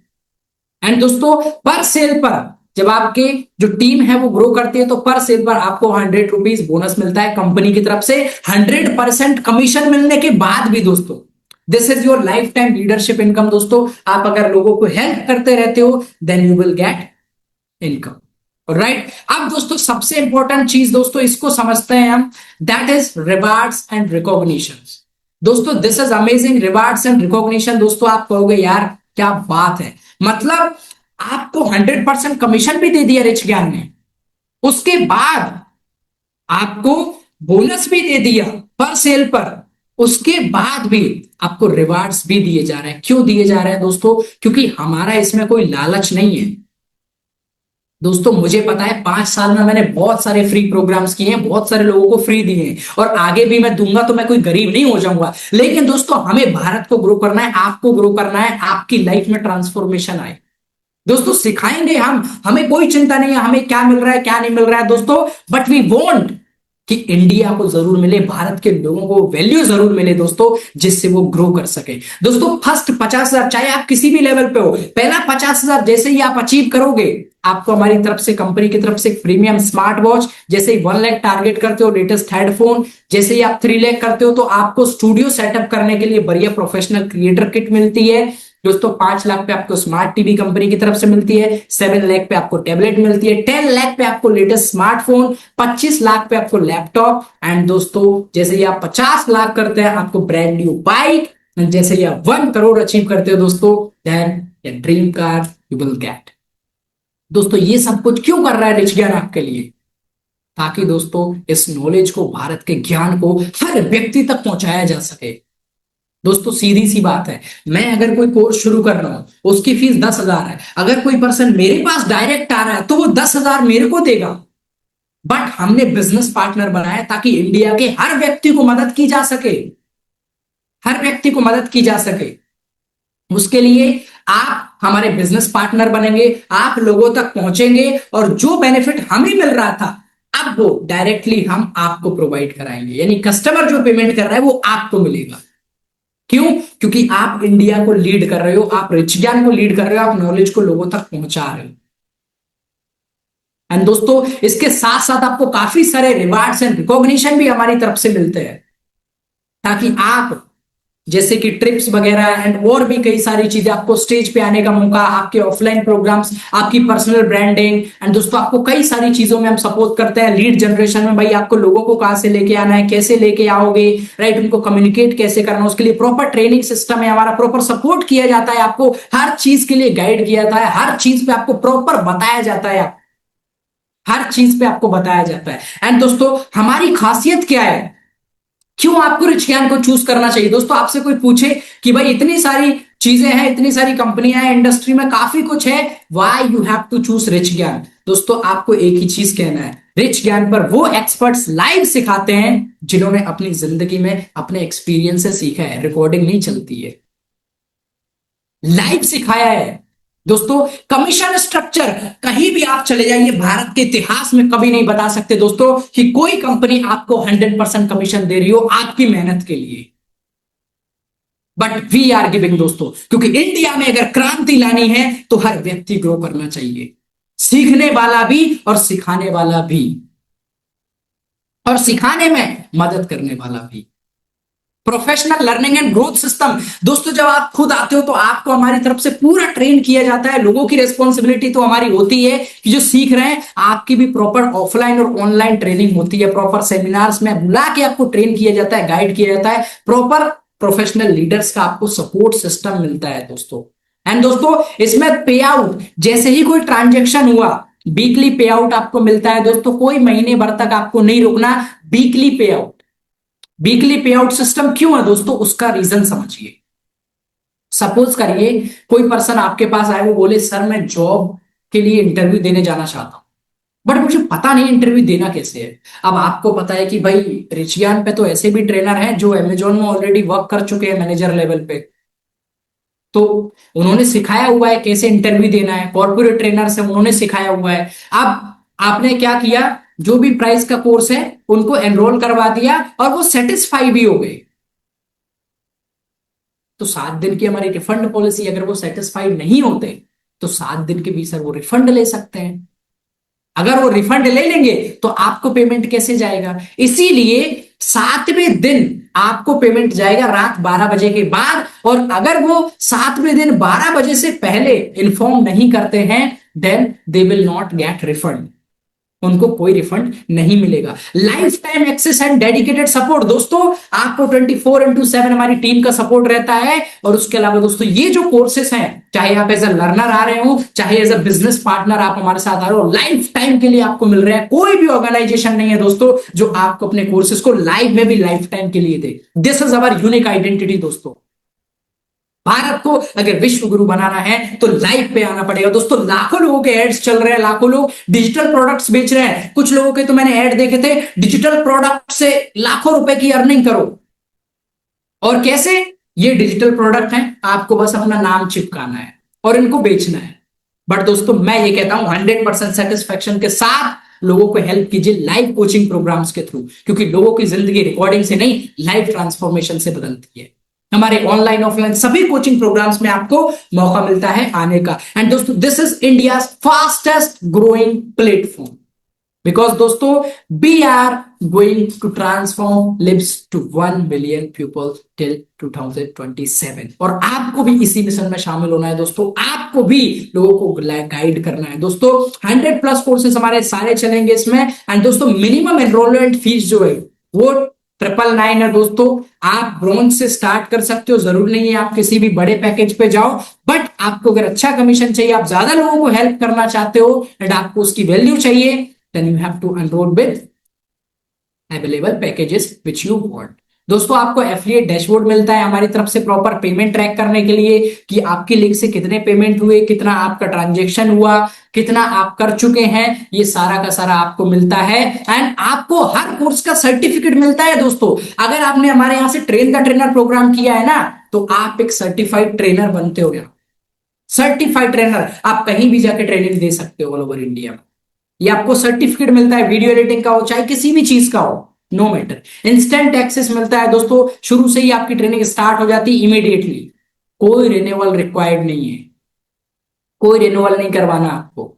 C: एंड दोस्तों पर सेल पर जब आपके जो टीम है वो ग्रो करती है, तो पर सेल पर आपको 100 रुपीज बोनस मिलता है कंपनी की तरफ से। 100% कमीशन मिलने के बाद भी दोस्तों this is your lifetime leadership income दोस्तों। आप अगर लोगों को हेल्प करते रहते हो then you will get income, right? अब दोस्तों सबसे इंपॉर्टेंट चीज दोस्तों इसको समझते हैं हम, that is rewards and recognition. दोस्तों this is amazing, rewards and recognition. दोस्तों आप कहोगे यार क्या बात है, मतलब आपको 100% कमीशन भी दे दिया रिच ज्ञान ने, उसके बाद आपको बोनस भी दे दिया पर सेल पर, उसके बाद भी आपको रिवार्ड्स भी दिए जा रहे हैं। क्यों दिए जा रहे हैं दोस्तों? क्योंकि हमारा इसमें कोई लालच नहीं है दोस्तों। मुझे पता है 5 साल में मैंने बहुत सारे फ्री प्रोग्राम्स किए हैं, बहुत सारे लोगों को फ्री दिए हैं, और आगे भी मैं दूंगा, तो मैं कोई गरीब नहीं हो जाऊंगा। लेकिन दोस्तों हमें भारत को ग्रो करना है, आपको ग्रो करना है, आपकी लाइफ में ट्रांसफॉर्मेशन आए दोस्तों। सिखाएंगे हम, हमें कोई चिंता नहीं है हमें क्या मिल रहा है क्या नहीं मिल रहा है दोस्तों, बट वी वांट कि इंडिया को जरूर मिले, भारत के लोगों को वैल्यू जरूर मिले दोस्तों, जिससे वो ग्रो कर सके दोस्तों। फर्स्ट 50,000, चाहे आप किसी भी लेवल पे हो, पहला 50,000 जैसे ही आप अचीव करोगे, आपको हमारी तरफ से, कंपनी की तरफ से प्रीमियम स्मार्ट वॉच, जैसे ही 1 लाख टारगेट करते हो लेटेस्ट हेडफोन, जैसे ही आप 3 लाख करते हो तो आपको स्टूडियो सेटअप करने के लिए बढ़िया प्रोफेशनल क्रिएटर किट मिलती है दोस्तों। 5 लाख पे आपको स्मार्ट टीवी कंपनी की तरफ से मिलती है, 7 लाख पे आपको टैबलेट मिलती है, 10 लाख पे आपको लेटेस्ट स्मार्टफोन, 25 लाख पे आपको लैपटॉप, एंड दोस्तों जैसे ही आप 50 लाख करते हैं आपको ब्रांड न्यू बाइक, जैसे ही आप 1 करोड़ अचीव करते हो दोस्तों then dream car you will get. दोस्तों ये सब कुछ क्यों कर रहा है रिच ज्ञान आपके लिए? ताकि दोस्तों इस नॉलेज को, भारत के ज्ञान को हर व्यक्ति तक पहुंचाया जा सके। दोस्तों सीधी सी बात है, मैं अगर कोई कोर्स शुरू कर रहा हूं, उसकी फीस 10,000 है, अगर कोई पर्सन मेरे पास डायरेक्ट आ रहा है तो वो 10,000 मेरे को देगा, बट हमने बिजनेस पार्टनर बनाया ताकि इंडिया के हर व्यक्ति को मदद की जा सके, हर व्यक्ति को मदद की जा सके। उसके लिए आप हमारे बिजनेस पार्टनर बनेंगे, आप लोगों तक पहुंचेंगे, और जो बेनिफिट हमें मिल रहा था अब वो डायरेक्टली हम आपको प्रोवाइड कराएंगे, यानी कस्टमर जो पेमेंट कर रहा है वो आपको मिलेगा। क्यों? क्योंकि आप इंडिया को लीड कर रहे हो, आप रिच ज्ञान को लीड कर रहे हो, आप नॉलेज को लोगों तक पहुंचा रहे हो। एंड दोस्तों इसके साथ साथ आपको काफी सारे रिवार्ड्स एंड रिकॉग्निशन भी हमारी तरफ से मिलते हैं, ताकि आप जैसे कि ट्रिप्स वगैरह एंड और भी कई सारी चीजें, आपको स्टेज पे आने का मौका, आपके ऑफलाइन प्रोग्राम्स, आपकी पर्सनल ब्रांडिंग, एंड दोस्तों आपको कई सारी चीजों में हम सपोर्ट करते हैं। लीड जनरेशन में भाई आपको लोगों को कहां से लेके आना है, कैसे लेके आओगे, राइट, उनको कम्युनिकेट कैसे करना, उसके लिए प्रॉपर ट्रेनिंग सिस्टम है हमारा, प्रॉपर सपोर्ट किया जाता है, आपको हर चीज के लिए गाइड किया जाता है, हर चीज पे आपको प्रॉपर बताया जाता है, हर चीज पे आपको बताया जाता है। एंड दोस्तों हमारी खासियत क्या है, क्यों आपको रिच ज्ञान को चूज करना चाहिए? दोस्तों आपसे कोई पूछे कि भाई इतनी सारी चीजें हैं, इतनी सारी कंपनियां हैं, इंडस्ट्री में काफी कुछ है, why you have to choose Rich Gyan? दोस्तों आपको एक ही चीज कहना है, रिच ज्ञान पर वो एक्सपर्ट्स लाइव सिखाते हैं जिन्होंने अपनी जिंदगी में अपने एक्सपीरियंस से सीखा है। रिकॉर्डिंग नहीं चलती है, लाइव सिखाया है दोस्तों। कमीशन स्ट्रक्चर कहीं भी आप चले जाइए, भारत के इतिहास में कभी नहीं बता सकते दोस्तों कि कोई कंपनी आपको 100% कमीशन दे रही हो आपकी मेहनत के लिए। बट वी आर गिविंग दोस्तों, क्योंकि इंडिया में अगर क्रांति लानी है तो हर व्यक्ति ग्रो करना चाहिए, सीखने वाला भी और सिखाने वाला भी, और सिखाने में मदद करने वाला भी। Professional learning and growth system दोस्तों, जब आप खुद आते हो तो आपको हमारी तरफ से पूरा ट्रेन किया जाता है। लोगों की रिस्पॉन्सिबिलिटी तो हमारी होती है कि जो सीख रहे हैं आपकी भी प्रॉपर ऑफलाइन और ऑनलाइन ट्रेनिंग होती है। प्रॉपर सेमिनार्स में बुला के आपको ट्रेन किया जाता है, गाइड किया जाता है, प्रॉपर प्रोफेशनल लीडर्स का आपको सपोर्ट सिस्टम मिलता है दोस्तों। एंड दोस्तों इसमें पे आउट, जैसे ही कोई ट्रांजेक्शन हुआ वीकली पे आउट आपको मिलता है दोस्तों। कोई महीने भर तक आपको नहीं रुकना, वीकली पे आउट। वीकली पे आउट सिस्टम क्यों है दोस्तों, उसका रीजन समझिए। सपोज करिए कोई पर्सन आपके पास आए, वो बोले सर मैं जॉब के लिए इंटरव्यू देने जाना चाहता हूं, बट मुझे पता नहीं इंटरव्यू देना कैसे है। अब आपको पता है कि भाई रिच ज्ञान पे तो ऐसे भी ट्रेनर हैं जो अमेजोन में ऑलरेडी वर्क कर चुके हैं मैनेजर लेवल पे, तो उन्होंने सिखाया हुआ है कैसे इंटरव्यू देना है। कॉर्पोरेट ट्रेनर से उन्होंने सिखाया हुआ है। अब आपने क्या किया, जो भी प्राइस का कोर्स है उनको एनरोल करवा दिया और वो सेटिस्फाई भी हो गए, तो 7 दिन की हमारी रिफंड पॉलिसी, अगर वो सेटिस्फाइड नहीं होते तो 7 दिन के भीतर वो रिफंड ले सकते हैं। अगर वो रिफंड ले लेंगे तो आपको पेमेंट कैसे जाएगा, इसीलिए 7वें दिन आपको पेमेंट जाएगा रात 12 बजे के बाद। और अगर वो 7वें दिन 12 बजे से पहले इन्फॉर्म नहीं करते हैं then they will not get refund, उनको कोई रिफंड नहीं मिलेगा। Lifetime access and dedicated support दोस्तों, आपको 24/7 हमारी टीम का सपोर्ट रहता है। और उसके अलावा दोस्तों ये जो कोर्सेस हैं, चाहे आप एज अ लर्नर आ रहे हो, चाहे एज अ बिजनेस पार्टनर आप हमारे साथ आ रहे हो, लाइफ टाइम के लिए आपको मिल रहा है। कोई भी ऑर्गेनाइजेशन नहीं है दोस्तों जो आपको अपने कोर्सेस को लाइव में भी लाइफ टाइम के लिए दे। This is our unique identity दोस्तों। भारत को अगर विश्व गुरु बनाना है तो लाइव पे आना पड़ेगा दोस्तों। लाखों लोगों के एड्स चल रहे हैं, लाखों लोग डिजिटल प्रोडक्ट्स बेच रहे हैं। कुछ लोगों के तो मैंने ऐड देखे थे, डिजिटल प्रोडक्ट से लाखों रुपए की अर्निंग करो। और कैसे, ये डिजिटल प्रोडक्ट है, आपको बस अपना नाम चिपकाना है और इनको बेचना है। बट दोस्तों मैं ये कहता हूं 100% सेटिस्फेक्शन के साथ लोगों को हेल्प कीजिए लाइव कोचिंग प्रोग्राम्स के थ्रू, क्योंकि लोगों की जिंदगी रिकॉर्डिंग से नहीं लाइव ट्रांसफॉर्मेशन से बदलती है। हमारे ऑनलाइन ऑफलाइन सभी कोचिंग प्रोग्राम्स में आपको मौका मिलता है आने का। एंड दोस्तों this is India fastest growing platform, because दोस्तों we are going to transform lives to 1 billion people till 2027। और आपको भी इसी मिशन में शामिल होना है दोस्तों, आपको भी लोगों को गाइड करना है दोस्तों। 100+ कोर्सेस हमारे सारे चलेंगे इसमें। एंड दोस्तों मिनिमम एनरोलमेंट फीस जो है वो 999 है दोस्तों। आप ब्रॉन्ज से स्टार्ट कर सकते हो, जरूर नहीं है आप किसी भी बड़े पैकेज पे जाओ। बट आपको अगर अच्छा कमीशन चाहिए, आप ज्यादा लोगों को हेल्प करना चाहते हो एंड आपको उसकी वैल्यू चाहिए, then you have to enrol with available packages which you want. दोस्तों आपको एफिलिएट डैशबोर्ड मिलता है हमारी तरफ से प्रॉपर पेमेंट ट्रैक करने के लिए कि आपकी लिंक से कितने पेमेंट हुए, कितना आपका ट्रांजेक्शन हुआ, कितना आप कर चुके हैं, ये सारा का सारा आपको मिलता है। एंड आपको हर कोर्स का सर्टिफिकेट मिलता है दोस्तों। अगर आपने हमारे यहां से ट्रेन का ट्रेनर प्रोग्राम किया है ना, तो आप एक सर्टिफाइड ट्रेनर बनते हो। यहाँ सर्टिफाइड ट्रेनर आप कहीं भी जाके ट्रेनिंग दे सकते हो ऑल ओवर इंडिया में। ये आपको सर्टिफिकेट मिलता है, वीडियो एडिटिंग का हो चाहे किसी भी चीज का हो, नो मैटर। इंस्टेंट एक्सेस मिलता है दोस्तों, शुरू से ही आपकी ट्रेनिंग स्टार्ट हो जाती है इमीडिएटली। कोई रिन्यूअल रिक्वायर्ड नहीं है, कोई रिन्यूअल नहीं करवाना आपको।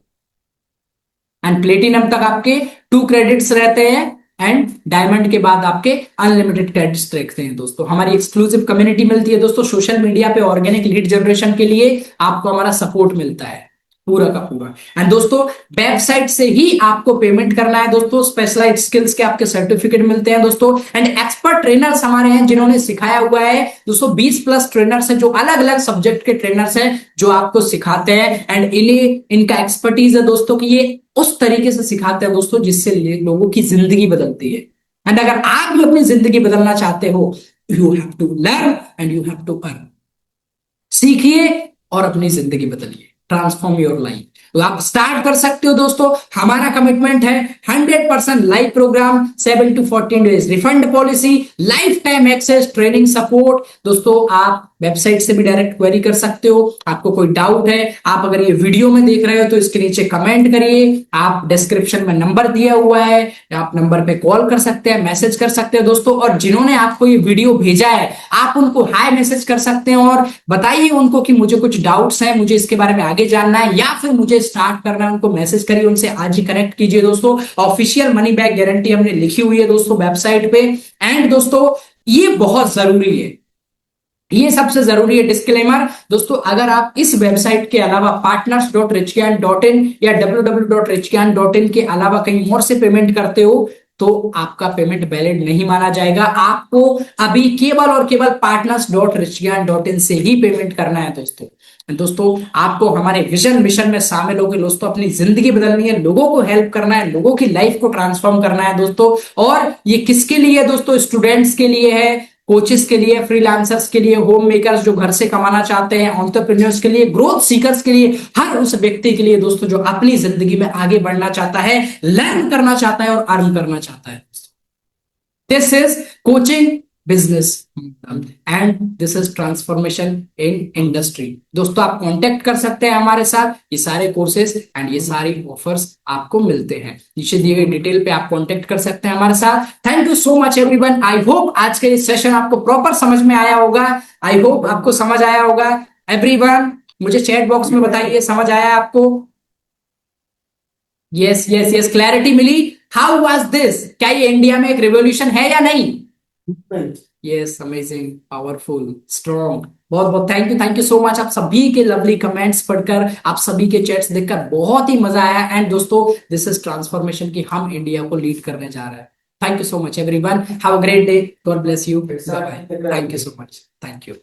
C: एंड प्लेटिनम तक आपके 2 क्रेडिट्स रहते हैं एंड डायमंड के बाद आपके अनलिमिटेड क्रेडिट्स रहते हैं दोस्तों। हमारी एक्सक्लूसिव कम्युनिटी मिलती है दोस्तों। सोशल मीडिया पे ऑर्गेनिक लीड जनरेशन के लिए आपको हमारा सपोर्ट मिलता है पूरा का पूरा। एंड दोस्तों वेबसाइट से ही आपको पेमेंट करना है दोस्तों। स्पेशलाइज्ड स्किल्स के आपके सर्टिफिकेट मिलते हैं दोस्तों। एंड एक्सपर्ट ट्रेनर्स हमारे हैं जिन्होंने सिखाया हुआ है दोस्तों। 20+ ट्रेनर्स हैं जो अलग अलग सब्जेक्ट के ट्रेनर्स हैं जो आपको सिखाते हैं। एंड इनका एक्सपर्टीज है दोस्तों कि ये उस तरीके से सिखाते हैं दोस्तों जिससे लोगों की जिंदगी बदलती है। एंड अगर आप भी अपनी जिंदगी बदलना चाहते हो, you have to learn and you have to earn. सीखिए और अपनी जिंदगी बदलिए, ट्रांसफॉर्म योर लाइफ। तो आप स्टार्ट कर सकते हो दोस्तों। हमारा कमिटमेंट है 100% live programme, 7 to 14 days refund policy, lifetime access, training support. दोस्तों आप वेबसाइट से भी डायरेक्ट क्वेरी कर सकते हो। आपको कोई डाउट है, आप अगर ये वीडियो में देख रहे हो तो इसके नीचे कमेंट करिए। आप डिस्क्रिप्शन में नंबर दिया हुआ है, आप नंबर पे कॉल कर सकते हैं, मैसेज कर सकते हैं दोस्तों। और जिन्होंने आपको ये वीडियो भेजा है आप उनको हाय मैसेज कर सकते हैं और बताइए उनको कि मुझे कुछ डाउट्स हैं, मुझे इसके बारे में आगे जानना है या फिर मुझे स्टार्ट करना है। उनको मैसेज करिए, उनसे आज ही कनेक्ट कीजिए दोस्तों। ऑफिशियल मनी बैक गारंटी हमने लिखी हुई है दोस्तों वेबसाइट पे। एंड दोस्तों ये बहुत जरूरी है, ये सबसे जरूरी है डिस्क्लेमर दोस्तों। अगर आप इस वेबसाइट के अलावा partners.richgyan.in या www.richgyan.in के अलावा कहीं और से पेमेंट करते हो तो आपका पेमेंट वैलिड नहीं माना जाएगा। आपको अभी केवल और केवल partners.richgyan.in से ही पेमेंट करना है दोस्तों। आपको हमारे विजन मिशन में शामिल होकर दोस्तों अपनी जिंदगी बदलनी है, लोगों को हेल्प करना है, लोगों की लाइफ को ट्रांसफॉर्म करना है दोस्तों। और ये किसके लिए है दोस्तों? स्टूडेंट्स के लिए है, कोचेस के लिए, फ्रीलांसर्स के लिए, होम मेकर्स जो घर से कमाना चाहते हैं, एंटरप्रेन्योर्स के लिए, ग्रोथ सीकर्स के लिए, हर उस व्यक्ति के लिए दोस्तों जो अपनी जिंदगी में आगे बढ़ना चाहता है, लर्न करना चाहता है और अर्न करना चाहता है। This is coaching business and this is transformation in industry. दोस्तों आप कांटेक्ट कर सकते हैं हमारे साथ, ये सारे कोर्सेज एंड ये सारी ऑफर्स आपको मिलते हैं। नीचे दिए गए डिटेल पे आप कांटेक्ट कर सकते हैं हमारे साथ। Thank you so much everyone. I hope आज का ये सेशन आपको प्रॉपर समझ में आया होगा। आई होप आपको समझ आया होगा एवरीवन। मुझे चैट बॉक्स में बताइए समझ आया आपको? यस यस यस, क्लैरिटी मिली। How was this? क्या ये इंडिया में एक रिवॉल्यूशन है या नहीं? Yes, amazing, powerful, strong. बहुत बहुत थैंक यू सो मच। आप सभी के लवली कमेंट्स पढ़कर, आप सभी के चैट्स देखकर बहुत ही मजा आया। एंड दोस्तों दिस इज ट्रांसफॉर्मेशन की हम इंडिया को लीड करने जा रहे हैं। Thank you so much everyone. Have a great day. God bless you. Bye bye. Thank you so much. Thank you.